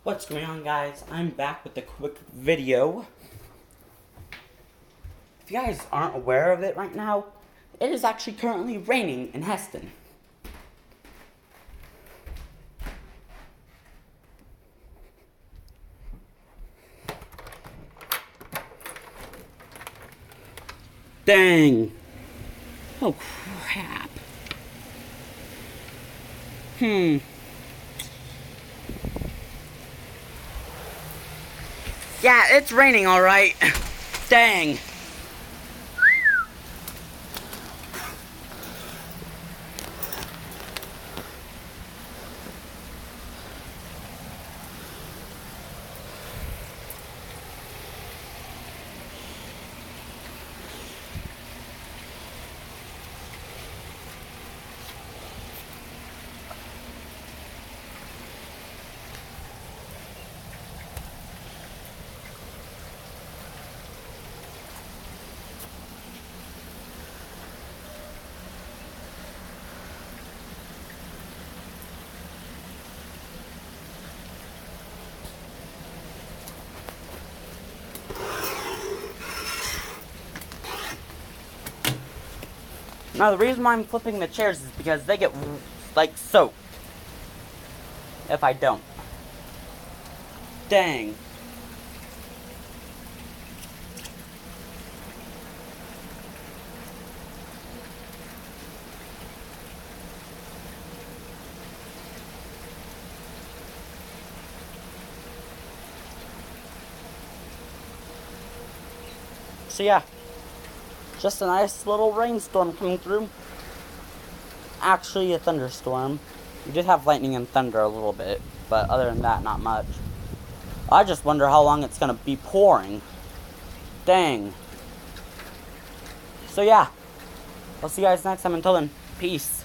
What's going on, guys? I'm back with a quick video. If you guys aren't aware of it right now, it is actually currently raining in Heston. Dang. Oh, crap. Yeah, it's raining, alright. Dang. Now, the reason why I'm flipping the chairs is because they get, like, soaked. If I don't. Dang. So yeah, just a nice little rainstorm coming through. Actually a thunderstorm. We did have lightning and thunder a little bit, but other than that, not much. I just wonder how long it's gonna be pouring. Dang. So yeah, I'll see you guys next time. Until then, peace.